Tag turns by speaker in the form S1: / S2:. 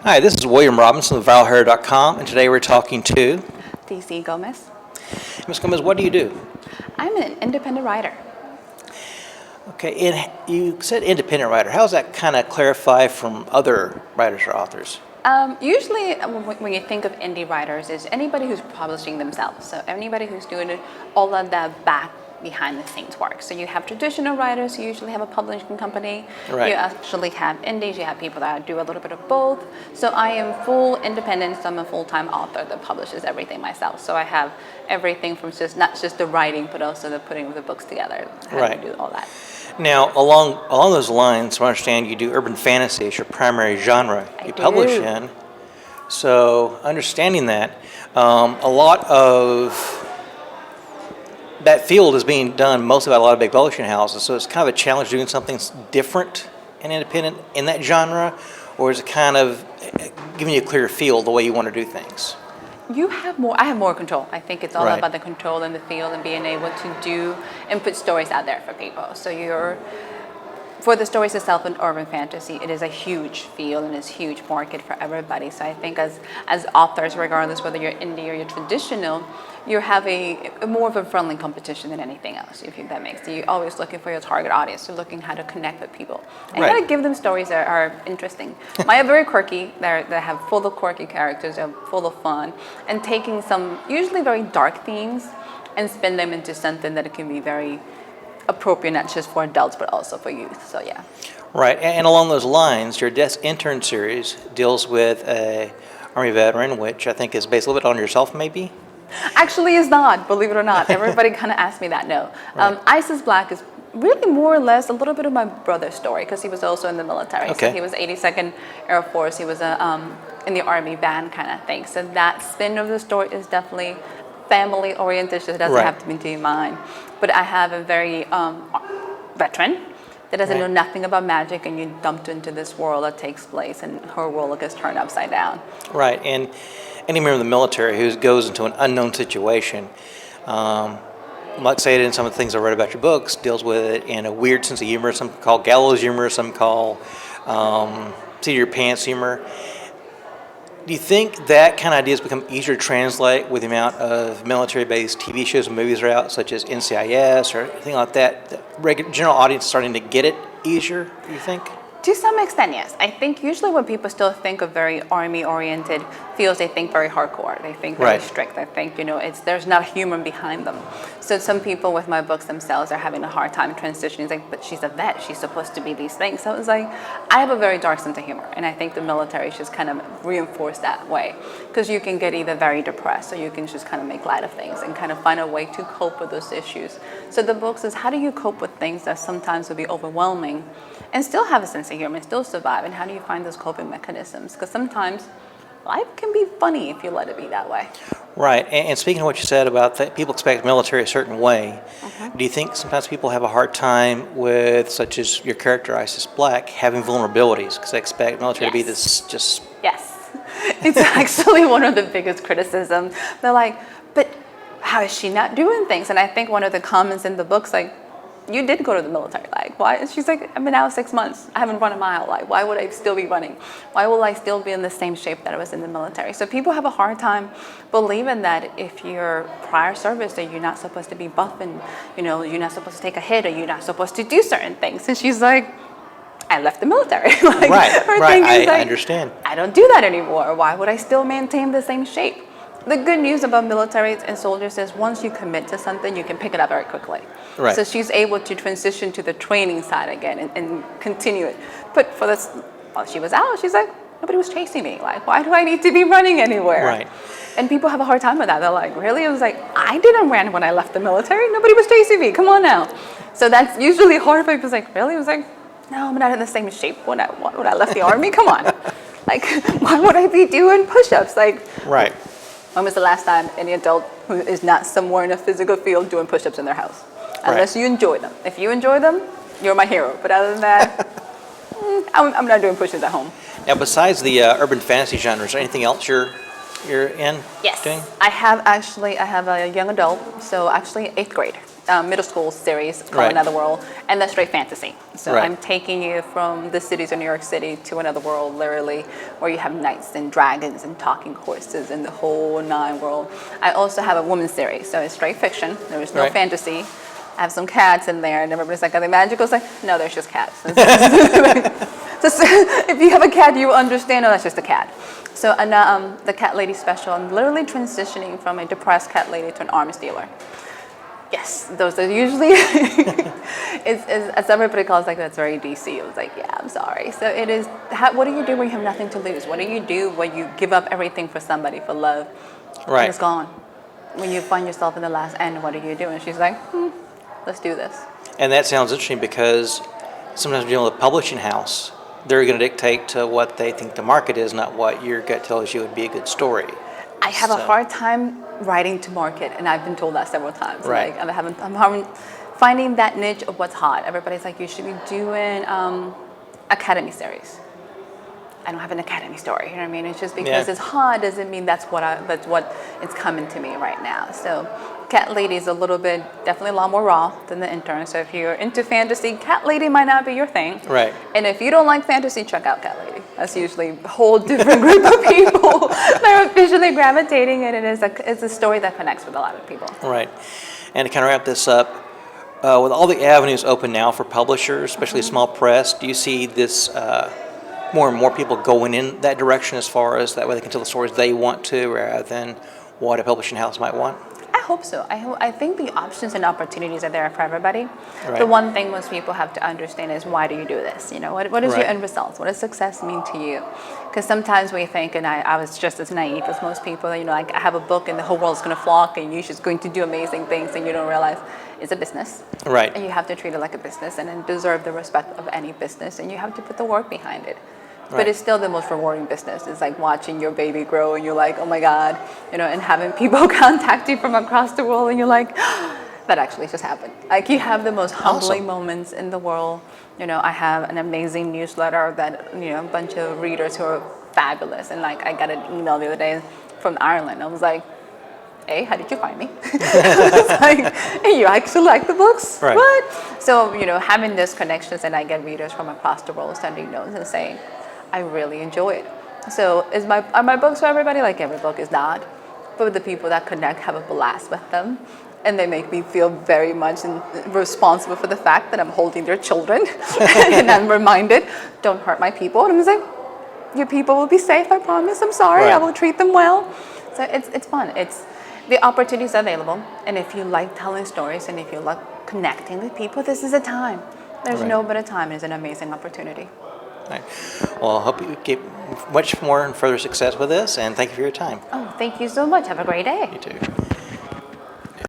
S1: Hi, this is William Robinson of VileHair.com, and today we're talking to
S2: DC Gomez.
S1: Ms. Gomez. What do you do?
S2: I'm an independent writer.
S1: Okay, and you said independent writer. How does that kind of clarify from other writers or authors?
S2: Usually, when you think of indie writers, is anybody who's publishing themselves. So anybody who's doing all of that back behind the scenes work. So you have traditional writers who usually have a publishing company.
S1: Right.
S2: You actually have indies. You have people that do a little bit of both. So I am full independent. So I'm a full-time author that publishes everything myself. So I have everything from not just the writing, but also the putting of the books together. How to do all that.
S1: Now, along those lines, I understand you do urban fantasy as your primary genre you publish in. So, understanding that, a lot of that field is being done mostly by a lot of big publishing houses. So, it's kind of a challenge doing something different and independent in that genre, or is it kind of giving you a clear feel the way you want to do things?
S2: I have more control. I think it's all
S1: Right.
S2: about the control in the field and being able to do and put stories out there for people. So for the stories itself in urban fantasy, it is a huge field and it's a huge market for everybody. So I think as authors, regardless whether you're indie or you're traditional, you have a more of a friendly competition than anything else, if that makes sense. You're always looking for your target audience. You're looking how to connect with people and how to give them stories that are interesting. Mine are very quirky. They have full of quirky characters. They're full of fun, and taking some usually very dark themes and spin them into something that it can be very appropriate, not just for adults but also for youth. So yeah.
S1: Right, and along those lines, your Desk Intern series deals with a Army veteran, which I think is based a little bit on yourself, maybe.
S2: Actually, it's not. Believe it or not, everybody kind of asks me that. No,
S1: Right.
S2: Isis Black is really more or less a little bit of my brother's story because he was also in the military.
S1: Okay.
S2: So he was 82nd Air Force. He was in the Army band kind of thing. So that spin of the story is definitely family oriented. So it doesn't
S1: Right.
S2: have to be mine. But I have a very veteran that doesn't know nothing about magic, and you dumped into this world that takes place, and her world gets turned upside down.
S1: Right, and any member of the military who goes into an unknown situation, like say it in some of the things I read about your books, deals with it in a weird sense of humor. Some call gallows humor, some call seat of your pants humor. Do you think that kind of idea has become easier to translate with the amount of military-based TV shows and movies are out, such as NCIS or anything like that? The general audience is starting to get it easier, do you think?
S2: To some extent, yes. I think usually when people still think of very army-oriented fields, they think very hardcore. They think very strict. They think, there's not humor behind them. So some people with my books themselves are having a hard time transitioning. It's like, but she's a vet. She's supposed to be these things. So it's like, I have a very dark sense of humor, and I think the military should kind of reinforce that way, because you can get either very depressed or you can just kind of make light of things and kind of find a way to cope with those issues. So the books is, how do you cope with things that sometimes will be overwhelming and still have a sense of humor and still survive, and how do you find those coping mechanisms? Because sometimes life can be funny if you let it be that way.
S1: Right, and speaking of what you said about that, people expect military a certain way. Do you think sometimes people have a hard time with, such as your character Isis Black, having vulnerabilities because they expect military to be this just...
S2: Yes, it's actually one of the biggest criticisms. They're like, but how is she not doing things? And I think one of the comments in the book's like, you did go to the military, like, why? And she's like, I've been out 6 months. I haven't run a mile. Like, why would I still be running? Why will I still be in the same shape that I was in the military? So people have a hard time believing that if you're prior service, that you're not supposed to be buff and, you're not supposed to take a hit, or you're not supposed to do certain things. And she's like, I left the military. Like,
S1: right, I understand.
S2: I don't do that anymore. Why would I still maintain the same shape? The good news about military and soldiers is once you commit to something, you can pick it up very quickly.
S1: Right.
S2: So she's able to transition to the training side again and continue it. But for this, while she was out, she's like, nobody was chasing me. Like, why do I need to be running anywhere?
S1: Right.
S2: And people have a hard time with that. They're like, really? It was like, I didn't run when I left the military. Nobody was chasing me. Come on now. So that's usually hard for people. It's like, really? It was like, no, I'm not in the same shape when I left the Army. Come on. Like, why would I be doing push-ups? Like,
S1: right.
S2: When was the last time any adult who is not somewhere in a physical field doing push-ups in their house? Unless you enjoy them. If you enjoy them, you're my hero. But other than that, I'm not doing push-ups at home.
S1: Now, besides the urban fantasy genre, is there anything else you're in?
S2: Yes.
S1: Doing?
S2: I have a young adult, so actually 8th grade. middle school series called
S1: Right.
S2: Another World, and that's straight fantasy. So
S1: Right.
S2: I'm taking you from the cities of New York City to another world, literally, where you have knights and dragons and talking horses and the whole nine world. I also have a women's series, so it's straight fiction. There is no
S1: Right.
S2: fantasy. I have some cats in there, and everybody's like, "Are they magical?" It's like, no, there's just cats. Just, if you have a cat, you understand. Oh, that's just a cat. So, and the cat lady special, I'm literally transitioning from a depressed cat lady to an arms dealer. Yes, those are usually, as everybody calls, like, that's very DC. I was like, yeah, I'm sorry. So it is, what do you do when you have nothing to lose? What do you do when you give up everything for somebody, for love?
S1: Right.
S2: And it's gone. When you find yourself in the last end, what do you do? And she's like, let's do this.
S1: And that sounds interesting because sometimes dealing with a publishing house, they're going to dictate to what they think the market is, not what your gut tells you would be a good story.
S2: I have a
S1: So-
S2: hard time writing to market, and I've been told that several times.
S1: Right.
S2: Like, I'm having finding that niche of what's hot. Everybody's like, you should be doing academy series. I don't have an academy story. You know what I mean? It's just because
S1: Yeah.
S2: it's hot doesn't mean that's what it's coming to me right now. So, Cat Lady is a little bit, definitely a lot more raw than The Intern. So if you're into fantasy, Cat Lady might not be your thing.
S1: Right.
S2: And if you don't like fantasy, check out Cat Lady. That's usually a whole different group of people that are officially gravitating it. And it's a story that connects with a lot of people.
S1: Right. And to kind of wrap this up, with all the avenues open now for publishers, especially small press, do you see this more and more people going in that direction as far as that way they can tell the stories they want to rather than what a publishing house might want?
S2: I hope so. I think the options and opportunities are there for everybody.
S1: Right.
S2: The one thing most people have to understand is, why do you do this? You know, what is your
S1: Right.
S2: end results? What does success mean to you? Because sometimes we think, and I was just as naive as most people, that, you know, like, I have a book and the whole world's going to flock and you're just going to do amazing things, and you don't realize it's a business.
S1: Right.
S2: And you have to treat it like a business and then deserve the respect of any business, and you have to put the work behind it.
S1: Right.
S2: But it's still the most rewarding business. It's like watching your baby grow and you're like, oh my God, you know, and having people contact you from across the world and you're like, that actually just happened. Like, you have the most humbling
S1: Awesome.
S2: moments in the world. You know, I have an amazing newsletter that, you know, a bunch of readers who are fabulous. And like, I got an email the other day from Ireland. I was like, hey, how did you find me? It's like, hey, you actually like the books?
S1: Right.
S2: What? So, you know, having those connections, and I get readers from across the world sending notes and saying, I really enjoy it. So are my books for everybody? Like, every book is not. But the people that connect have a blast with them. And they make me feel very much responsible for the fact that I'm holding their children. And I'm reminded, don't hurt my people. And I'm like, your people will be safe, I promise. I'm sorry,
S1: Right.
S2: I will treat them well. So it's fun. The opportunities are available. And if you like telling stories and if you like connecting with people, this is a time. There's
S1: Right.
S2: no better time. It's an amazing opportunity.
S1: Right. Well, I hope you get much more and further success with this, and thank you for your time.
S2: Oh, thank you so much. Have a great day.
S1: You too.